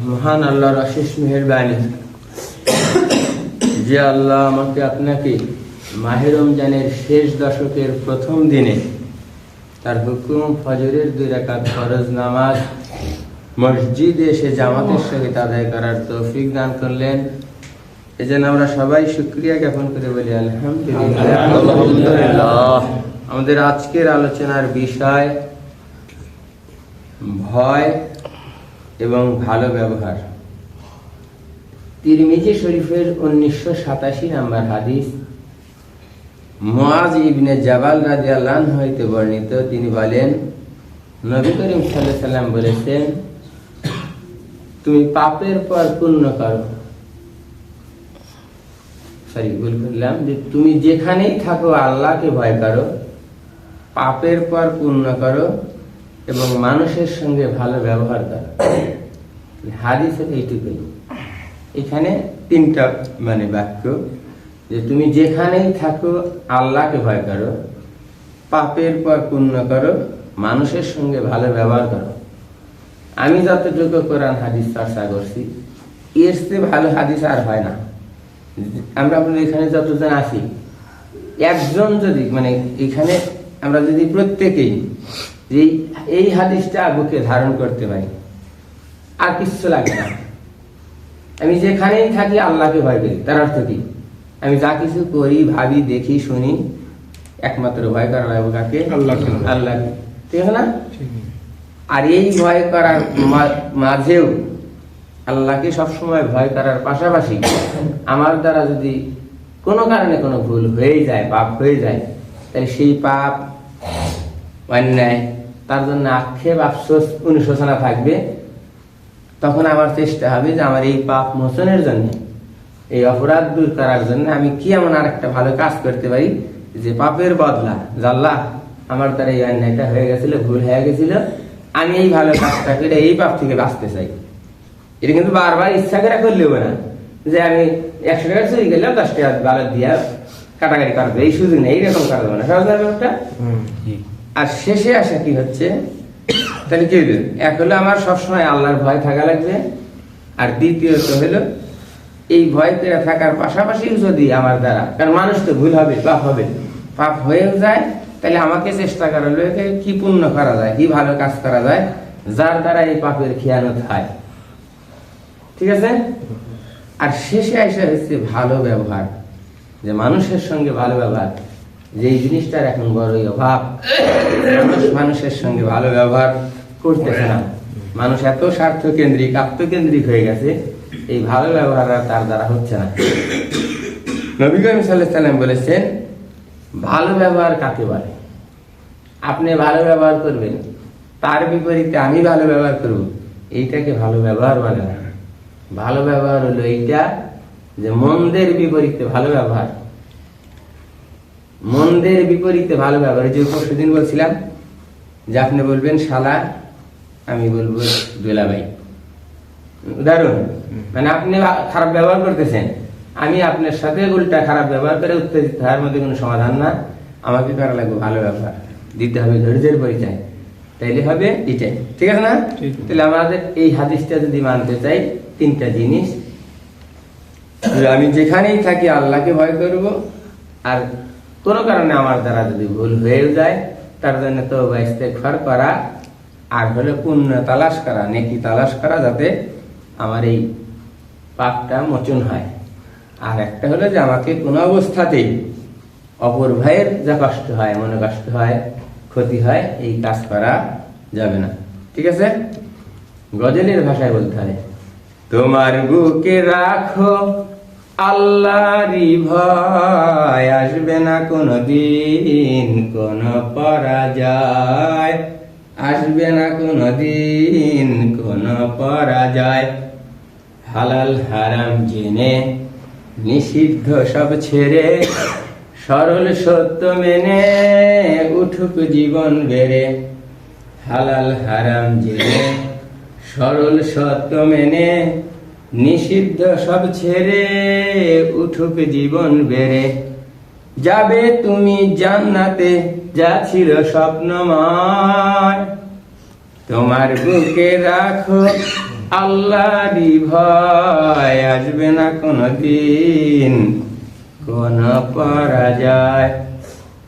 মহান আল্লাহর অশেষ মেহেরবানি যে আল্লাহ আমাকে আপনাকে মাহে রমজানের শেষ দশকের প্রথম দিনে তার হুকুম ফজরের 2 রাকাত ফরজ নামাজ মসজিদে এসে জামাতের সহিত আদায় করার তৌফিক দান করলেন। এজন্য আমরা সবাই শুকরিয়া জ্ঞাপন করে বলি আলহামদুলিল্লাহ। আমাদের আজকের আলোচনার বিষয় ভয় এবং ভালো ব্যবহার। তিরমিজি শরীফের 1987 নম্বর হাদিস, মুআজ ইবনে জাবাল রাদিয়াল্লাহু আনহু হইতে বর্ণিত। তিনি বলেন, নবী করিম সাল্লাল্লাহু আলাইহি সাল্লাম বলেছেন, তুমি পাপের পর পুণ্য করো। যে তুমি যেখানেই থাকো আল্লাহকে ভয় করো, পাপের পর পুণ্য করো এবং মানুষের সঙ্গে ভালো ব্যবহার করো। হাদিসের এইটুকুই। এখানে 3টা বাক্য, যে তুমি যেখানেই থাকো আল্লাহকে ভয় করো, পাপের পর পুণ্য করো, মানুষের সঙ্গে ভালো ব্যবহার করো। আমি যতটুকু কোরআন হাদিস চর্চা করছি, এর চেয়ে ভালো হাদিস আর হয় না। আমরা আপনাদের এখানে যতজন আছি, একজন যদি এখানে আমরা যদি প্রত্যেকেই এই হাদিসটা বুকে ধারণ করতে পারি, আর কিচ্ছু লাগে না। আমি যেখানেই থাকি আল্লাহকে ভয় করি, তার অর্থ কি? আমি যা কিছু করি, ভাবি, দেখি, শুনি, একমাত্র ভয় করা লাগবে কাকে? আল্লাহকে। ঠিক আছে না? আর এই ভয় করার মাঝেও আল্লাহকে সবসময় ভয় করার পাশাপাশি আমার দ্বারা যদি কোনো কারণে কোনো ভুল হয়ে যায়, পাপ হয়ে যায়, তাহলে সেই পাপ, অন্যায়, তার জন্য আক্ষেপ, আফসোস, অনুশোচনা থাকবে। তখন আমার চেষ্টা হবে যে আমার এই পাপ মোচনের জন্য, এই অপরাধ দূর করার জন্য আমি কি এমন আর একটা ভালো কাজ করতে পারি যে পাপের বদলা, আল্লাহ আমার দ্বারা এই অন্যায়টা হয়ে গেছিল, ভুল হয়ে গেছিল, আমি এই ভালো কাজটা করে এই পাপ থেকে বাঁচতে চাই। এটা কিন্তু বারবার ইচ্ছা করে করলেও না যে আমি 100 টাকা চুরি করলাম, 10 টাকা বালত দিয়া কাটাকাটি করবে, এই সুযোগ নেই, এইরকম করা যাবে না। সহজ না ব্যাপারটা? আর শেষে আসা কি হচ্ছে, তাহলে কি হইবে? এক হলো আমার সবসময় আল্লাহর ভয় থাকা লাগবে, আর দ্বিতীয়ত হলো এই ভয় করে থাকার পাশাপাশি যদি আমার দ্বারা, কারণ মানুষ তো ভুল হবে, পাপ হবে, পাপ হয়েও যায়, তাহলে আমাকে চেষ্টা করা লাগবে কি পুণ্য করা যায়, কি ভালো কাজ করা যায়, যার দ্বারা এই পাপের খিয়ানত হয়। ঠিক আছে? আর শেষে আসা হচ্ছে ভালো ব্যবহার, যে মানুষের সঙ্গে ভালো ব্যবহার, যে এই জিনিসটার এখন বড়ই অভাব। মানুষের সঙ্গে ভালো ব্যবহার করতেছে না। মানুষ এত স্বার্থ কেন্দ্রিক, আত্মকেন্দ্রিক হয়ে গেছে, এই ভালো ব্যবহার তার দ্বারা হচ্ছে না। নবী করিম সাল্লাল্লাহু আলাইহি সাল্লাম বলেছেন, ভালো ব্যবহার কাকে বলে? আপনি ভালো ব্যবহার করবেন, তার বিপরীতে আমি ভালো ব্যবহার করব, এইটাকে ভালো ব্যবহার বলে না। ভালো ব্যবহার হলো এইটা যে মন্দের বিপরীতে ভালো ব্যবহার। মন্দের বিপরীতে ভালো ব্যবহার। যে পরশুদিন বলছিলাম যে আপনি বলবেন শালা, আমি বলবো দুলাভাই। উদাহরণ, আপনি খারাপ ব্যবহার করতেছেন, আমি আপনার সাথে উল্টা খারাপ ব্যবহার করে উত্তেজিত হওয়ার মধ্যে কোনো সমাধান না। আমাকে করা লাগবে ভালো ব্যবহার, দিতে হবে ধৈর্যের পরিচয়, তাইলে হবে এটাই। ঠিক আছে না? তাহলে আমাদের এই হাদিসটা যদি মানতে চাই, 3টা জিনিস, আমি যেখানেই থাকি আল্লাহকে ভয় করব, আর কোনো কারণে আমার দ্বারা যদি ভুল হয়ে যায় তার জন্য তওবা ইস্তেগফার করা, আর হলো পুণ্য তালাশ করা, নেকি তালাশ করা, যাতে আমার এই পাপটা মোচন হয়। আর একটা হলো যে আমাকে কোনো অবস্থাতেই অপর ভাইয়ের যা কষ্ট হয়, মনে কষ্ট হয়, ক্ষতি হয়, এই কাজ করা যাবে না। ঠিক আছে? গজলের ভাষায় বলতে হয়, তোমার বুকে রাখো আল্লাহরই ভয়, আসবে না কোনদিন কোন পরাজয়, আসবে না কোনদিন কোন পরাজয়। হালাল হারাম জেনে নিষিদ্ধ সব ছেড়ে, সরল সত্য মেনে উঠুক জীবন বেড়ে। হালাল হারাম জেনে সরল সত্য মেনে, নিষিদ্ধ সব ছেড়ে উঠুক জীবন বেড়ে। যাবে তুমি জান্নাতে, যা ছিল স্বপ্নময়। তোমার বুকে রাখো আল্লাহরই ভয় আসবে না কোনদিন কোন পরাজয়।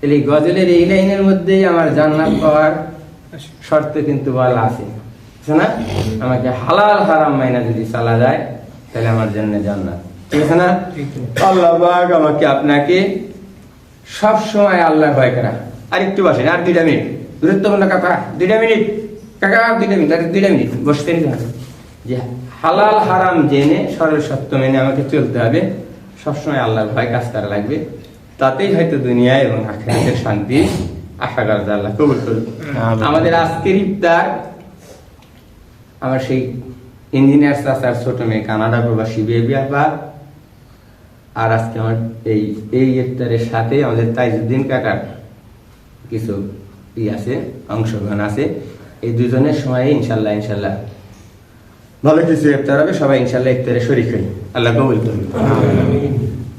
এই গজলের এই লাইনের মধ্যেই আমার জান্নাত পাওয়ার শর্ত কিন্তু বলা আছে না? আমাকে হালাল হারাম মাইনা যদি চলা যায় তাহলে আমার জন্য জান্নাত, ঠিক আছে না? আল্লাহ পাক আমাকে আপনাকে সব সময় আল্লাহ ভয় করা। আর একটু বসেন, আর 2 মিনিট, গুরুত্বপূর্ণ কাকা, 2 মিনিট কাকা, 2 মিনিট, আর 2 মিনিট বসতে নিতে হবে। যে হালাল হারাম জেনে সরল সত্য মেনে আমাকে চলতে হবে, সবসময় আল্লাহর ভয় কাজ করা লাগবে। তাতেই হয়তো দুনিয়া এবং আখিরাতের শান্তি আশা করা যায়। আল্লাহ কবুল করুন। আমাদের আজকের ইফতার আমার সেই ইঞ্জিনিয়ার চাচার ছোট মেয়ে কানাডা প্রবাসী বেবি আপা, আর আজকে আমার এই ইফতারের সাথে আমাদের তাইজুদ্দিন কাকার কিছু আছে, অংশগ্রহণ আছে। এই দুজনের সময় ইনশাল্লাহ ভালো কিছু ইফতার হবে। সবাই ইনশাল্লাহ ইফতারে শরীক হই। আল্লাহ কবুল করুন।